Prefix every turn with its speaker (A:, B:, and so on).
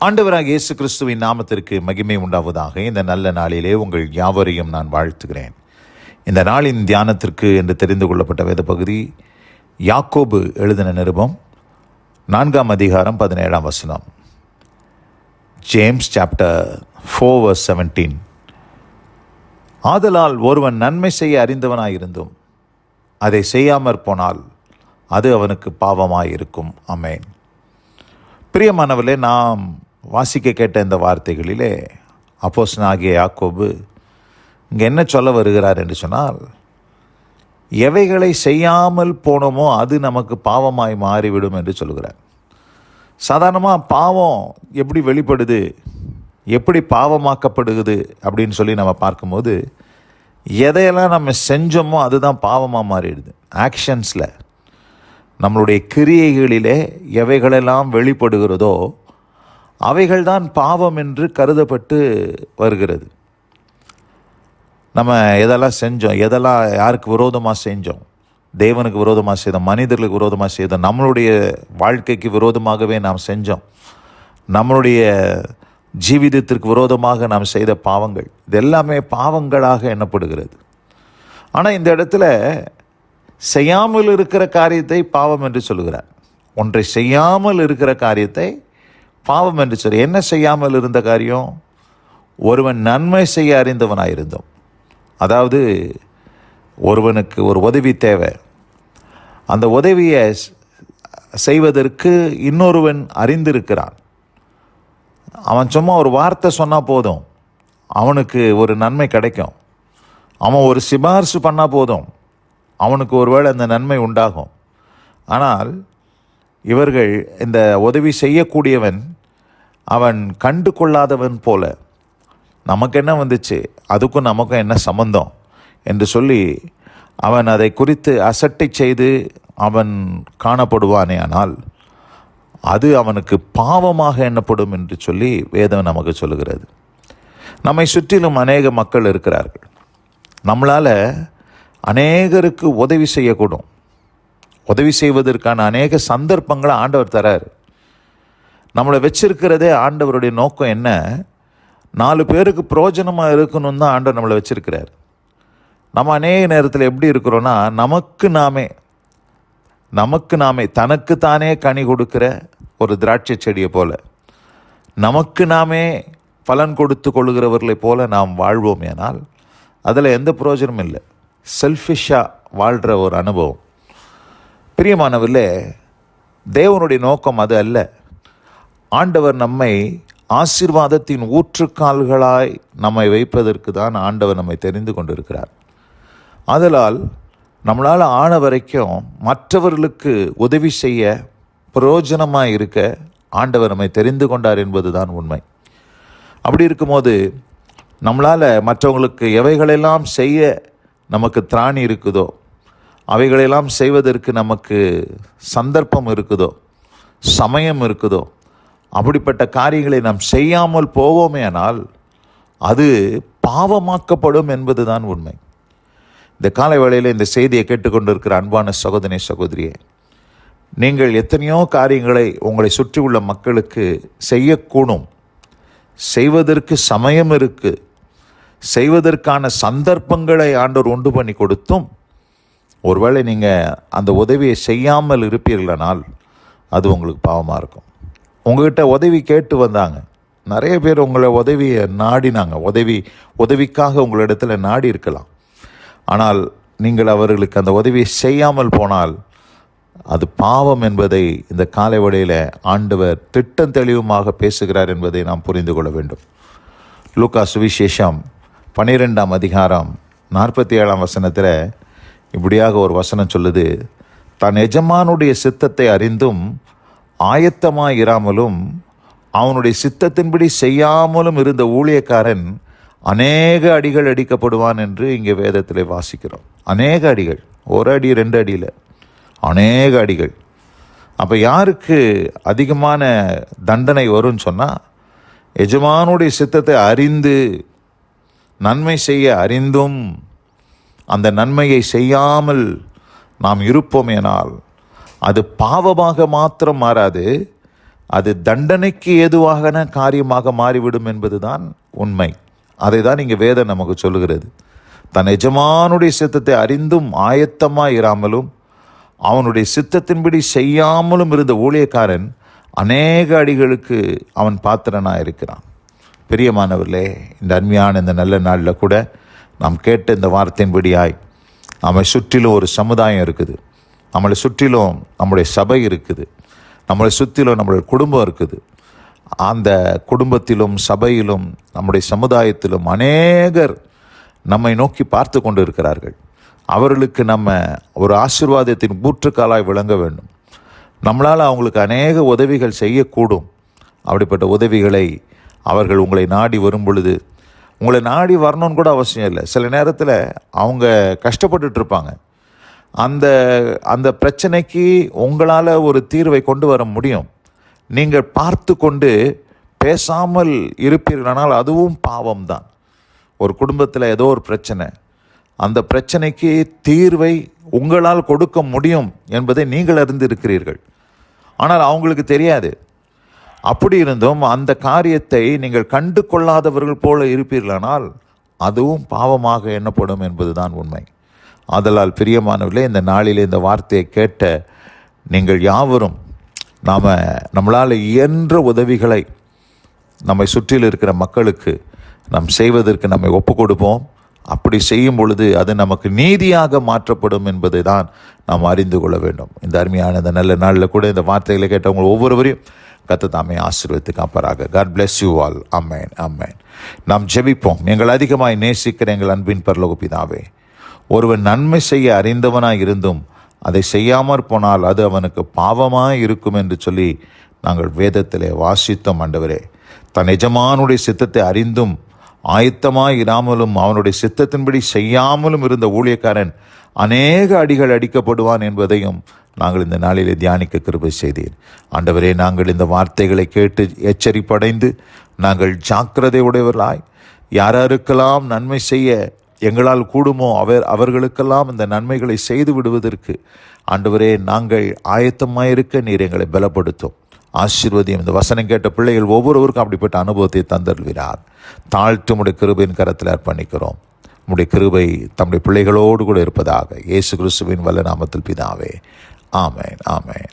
A: ஆண்டவராக இயேசு கிறிஸ்துவின் நாமத்திற்கு மகிமை உண்டாவதாக. இந்த நல்ல நாளிலே உங்கள் யாவரையும் நான் வாழ்த்துகிறேன். இந்த நாளின் தியானத்திற்கு என்று தெரிந்து கொள்ளப்பட்ட வேத பகுதி யாக்கோபு எழுதின நிருபம் 4 அதிகாரம் 17 ஜேம்ஸ் சாப்டர் 4:17. ஆதலால் ஒருவன் நன்மை செய்ய அறிந்தவனாயிருந்தும் அதை செய்யாமற் போனால் அது அவனுக்கு பாவமாயிருக்கும். ஆமென். பிரியமானவர்களே, நாம் வாசிக்க கேட்ட இந்த வார்த்தைகளிலே அப்போஸ்தலனாகிய யாக்கோபு இங்கே என்ன சொல்ல வருகிறார் என்று சொன்னால், எவைகளை செய்யாமல் போனோமோ அது நமக்கு பாவமாய் மாறிவிடும் என்று சொல்கிறார். சாதாரணமாக பாவம் எப்படி வெளிப்படுது, எப்படி பாவமாக்கப்படுகிறது அப்படின்னு சொல்லி நம்ம பார்க்கும்போது, எதையெல்லாம் நம்ம செஞ்சோமோ அதுதான் பாவமாக மாறிடுது. ஆக்ஷன்ஸில், நம்மளுடைய கிரியைகளிலே எவைகளெல்லாம் வெளிப்படுகிறதோ அவைகள்தான் பாவம் என்று கருதப்பட்டு வருகிறது. நம்ம எதெல்லாம் செஞ்சோம், எதெல்லாம் யாருக்கு விரோதமாக செஞ்சோம், தேவனுக்கு விரோதமாக செய்தோம், மனிதர்களுக்கு விரோதமாக செய்தோம், நம்மளுடைய வாழ்க்கைக்கு விரோதமாகவே நாம் செஞ்சோம், நம்மளுடைய ஜீவிதத்திற்கு விரோதமாக நாம் செய்த பாவங்கள், இது எல்லாமே பாவங்களாக எண்ணப்படுகிறது. ஆனால் இந்த இடத்துல செய்யாமல் இருக்கிற காரியத்தை பாவம் என்று சொல்கிறார். ஒன்றை செய்யாமல் இருக்கிற காரியத்தை பாவம் என்று சொல்லி, என்ன செய்யாமல் இருந்த காரியம்? ஒருவன் நன்மை செய்ய அறிந்தவனாயிருந்தோம். அதாவது ஒருவனுக்கு ஒரு உதவி தேவை, அந்த உதவியை செய்வதற்கு இன்னொருவன் அறிந்திருக்கிறான். அவன் சும்மா ஒரு வார்த்தை சொன்னால் போதும், அவனுக்கு ஒரு நன்மை கிடைக்கும். அவன் ஒரு சிபாரிசு பண்ணால் போதும், அவனுக்கு ஒருவேளை அந்த நன்மை உண்டாகும். ஆனால் இவர்கள், இந்த உதவி செய்யக்கூடியவன் அவன் கண்டு கொள்ளாதவன் போல, நமக்கு என்ன வந்துச்சு, அதுக்கும் நமக்கும் என்ன சம்பந்தம் என்று சொல்லி அவன் அதை குறித்து அசட்டை செய்து அவன் காணப்படுவானே, ஆனால் அது அவனுக்கு பாவமாக எண்ணப்படும் என்று சொல்லி வேதம் நமக்கு சொல்லுகிறது. நம்மை சுற்றிலும் அநேக மக்கள் இருக்கிறார்கள். நம்மளால் அநேகருக்கு உதவி செய்யக்கூடும். உதவி செய்வதற்கான அநேக சந்தர்ப்பங்களை ஆண்டவர் தரார். நம்மளை வச்சிருக்கிறதே ஆண்டவருடைய நோக்கம் என்ன? 4 பேருக்கு பிரயோஜனமாக இருக்கணும் தான் ஆண்டவர் நம்மளை வச்சிருக்கிறார். நம்ம அநேக நேரத்தில் எப்படி இருக்கிறோன்னா, நமக்கு நாமே தனக்குத்தானே கனி கொடுக்கிற ஒரு திராட்சை செடியை போல, நமக்கு நாமே பலன் கொடுத்து கொள்ளுகிறவர்களை போல நாம் வாழ்வோம். ஏனால் அதில் எந்த பிரயோஜனமும் இல்லை. செல்ஃபிஷாக வாழ்கிற ஒரு அனுபவம். பிரியமானவர்களே, தேவனுடைய நோக்கம் அது அல்ல. ஆண்டவர் நம்மை ஆசீர்வாதத்தின் ஊற்றுக்கால்களாய் நம்மை வைப்பதற்கு தான் ஆண்டவர் நம்மை தெரிந்து கொண்டிருக்கிறார். ஆதலால் நம்மளால் ஆன வரைக்கும் மற்றவர்களுக்கு உதவி செய்ய பிரயோஜனமாக இருக்க ஆண்டவர் நம்மை தெரிந்து கொண்டார் என்பது தான் உண்மை. அப்படி இருக்கும்போது நம்மளால் மற்றவங்களுக்கு எவைகளெல்லாம் செய்ய நமக்கு திராணி இருக்குதோ, அவைகளெல்லாம் செய்வதற்கு நமக்கு சந்தர்ப்பம் இருக்குதோ, சமயம் இருக்குதோ, அப்படிப்பட்ட காரியங்களை நாம் செய்யாமல் போவோமே ஆனால் அது பாவமாக்கப்படும் என்பது தான் உண்மை. இந்த காலை வேளையில் இந்த செய்தியை கேட்டுக்கொண்டிருக்கிற அன்பான சகோதரி சகோதரியே, நீங்கள் எத்தனையோ காரியங்களை உங்களை சுற்றியுள்ள மக்களுக்கு செய்யக்கூடும், செய்வதற்கு சமயம் இருக்குது, செய்வதற்கான சந்தர்ப்பங்களை ஆண்டவர் உண்டு பண்ணி கொடுத்தும் ஒருவேளை நீங்கள் அந்த உதவியை செய்யாமல் இருப்பீர்களானால் அது உங்களுக்கு பாவமாக இருக்கும். உங்கள்கிட்ட உதவி கேட்டு வந்தாங்க, நிறைய பேர் உங்களை உதவியை நாடினாங்க, உதவிக்காக உங்களிடத்தில் நாடி இருக்கலாம். ஆனால் நீங்கள் அவர்களுக்கு அந்த உதவியை செய்யாமல் போனால் அது பாவம் என்பதை இந்த காலை வேளையில் ஆண்டவர் திட்டம் தெளிவுமாக பேசுகிறார் என்பதை நாம் புரிந்து கொள்ள வேண்டும். லூக்கா சுவிசேஷம் 12 அதிகாரம் 47 இப்படியாக ஒரு வசனம் சொல்லுது, தன் எஜமானுடைய சித்தத்தை அறிந்தும் ஆயத்தமாக இராமலும் அவனுடைய சித்தத்தின்படி செய்யாமலும் இருந்த ஊழியக்காரன் அநேக அடிகள் அடிக்கப்படுவான் என்று இங்கே வேதத்தில் வாசிக்கிறோம். அநேக அடிகள், 1 அடி 2 அடியில் அநேக அடிகள். அப்போ யாருக்கு அதிகமான தண்டனை வரும்னு சொன்னால், எஜமானுடைய சித்தத்தை அறிந்து நன்மை செய்ய அறிந்தும் அந்த நன்மையை செய்யாமல் நாம் இருப்போமேனால் அது பாவமாக மாத்திரம் மாறாது, அது தண்டனைக்கு ஏதுவான காரியமாக மாறிவிடும் என்பதுதான் உண்மை. அதை தான் இங்கே வேதம் நமக்கு சொல்லுகிறது. தன் எஜமானுடைய சித்தத்தை அறிந்தும் ஆயத்தமாக இராமலும் அவனுடைய சித்தத்தின்படி செய்யாமலும் இருந்த ஊழியக்காரன் அநேக அடிகளுக்கு அவன் பாத்திரனாக இருக்கிறான். பிரியமானவர்களே, இந்த அருமையான இந்த நல்ல நாளில் கூட நாம் கேட்ட இந்த வார்த்தையின்படியாய் நம்மை சுற்றிலும் ஒரு சமுதாயம் இருக்குது, நம்மளை சுற்றிலும் நம்முடைய சபை இருக்குது, நம்மளை சுற்றிலும் நம்மளுடைய குடும்பம் இருக்குது. அந்த குடும்பத்திலும் சபையிலும் நம்முடைய சமுதாயத்திலும் அநேகர் நம்மை நோக்கி பார்த்து கொண்டு இருக்கிறார்கள். அவர்களுக்கு நம்ம ஒரு ஆசீர்வாதத்தின் ஊற்றுக்காலாய் விளங்க வேண்டும். நம்மளால் அவங்களுக்கு அநேக உதவிகள் செய்யக்கூடும். அப்படிப்பட்ட உதவிகளை அவர்கள் உங்களை நாடி வரும் பொழுது, உங்களை நாடி வரணும்னு கூட அவசியம் இல்லை. சில நேரத்தில் அவங்க கஷ்டப்பட்டுட்ருப்பாங்க. அந்த பிரச்சனைக்கு உங்களால் ஒரு தீர்வை கொண்டு வர முடியும். நீங்கள் பார்த்து கொண்டு பேசாமல் இருப்பீர்களானால் அதுவும் பாவம்தான். ஒரு குடும்பத்தில் ஏதோ ஒரு பிரச்சனை, அந்த பிரச்சனைக்கு தீர்வை உங்களால் கொடுக்க முடியும் என்பதை நீங்கள் அறிந்திருக்கிறீர்கள். ஆனால் அவங்களுக்கு தெரியாது. அப்படி இருந்தும் அந்த காரியத்தை நீங்கள் கண்டு கொள்ளாதவர்கள் போல இருப்பீர்களானால் அதுவும் பாவமாக எண்ணப்படும் என்பதுதான் உண்மை. ஆதலால் பிரியமானவர்களே, இந்த நாளிலே இந்த வார்த்தையை கேட்ட நீங்கள் யாவரும் நம்மளால் இயன்ற உதவிகளை நம்மை சுற்றில் இருக்கிற மக்களுக்கு நாம் செய்வதற்கு நம்மை ஒப்பு கொடுப்போம். அப்படி செய்யும் பொழுது அது நமக்கு நீதியாக மாற்றப்படும் என்பதை தான் நாம் அறிந்து கொள்ள வேண்டும். இந்த அருமையான இந்த நல்ல நாளில் கூட இந்த வார்த்தைகளை கேட்டவங்க ஒவ்வொருவரையும் கர்த்தர் தாமே ஆசீர்வதித்து காப்பாராக. God bless you all. Amen. Amen. நாம் ஜெபிப்போம். எங்கள் அதிகமாய் நேசிக்கிற எங்கள் அன்பின் பரலோக பிதாவே, ஒருவன் நன்மை செய்ய அறிந்தவனாய் இருந்தும் அதை செய்யாமற் போனால் அது அவனுக்கு பாவமாய் இருக்கும் என்று சொல்லி நாங்கள் வேதத்திலே வாசித்தோம். ஆண்டவரே, தன் எஜமானுடைய சித்தத்தை அறிந்தும் ஆயத்தமாய் இராமலும் அவனுடைய சித்தத்தின்படி செய்யாமலும் இருந்த ஊழியக்காரன் அநேக அடிகள் அடிக்கப்படுவான் என்பதையும் நாங்கள் இந்த நாளிலே தியானிக்க கிருபை செய்தீர். ஆண்டவரே, நாங்கள் இந்த வார்த்தைகளை கேட்டு எச்சரிப்படைந்து நாங்கள் ஜாக்கிரதை உடையவர்களாய் யாராருக்கெல்லாம் நன்மை செய்ய எங்களால் கூடுமோ அவர்களுக்கெல்லாம் இந்த நன்மைகளை செய்து விடுவதற்கு ஆண்டவரே நாங்கள் ஆயத்தமாயிருக்க நீர் எங்களை பலப்படுத்தும். ஆசீர்வதியும். இந்த வசனம் கேட்ட பிள்ளைகள் ஒவ்வொருவருக்கும் அப்படிப்பட்ட அனுபவத்தை தந்தருள்கிறார். தாழ்த்து உடைய கிருபையின் கரத்தில் அர்ப்பணிக்கிறோம். உடைய கிருபை தம்முடைய பிள்ளைகளோடு கூட இருப்பதாக. இயேசு கிறிஸ்துவின் வல்ல நாமத்தில் பிதாவே. ஆமென். ஆமென்.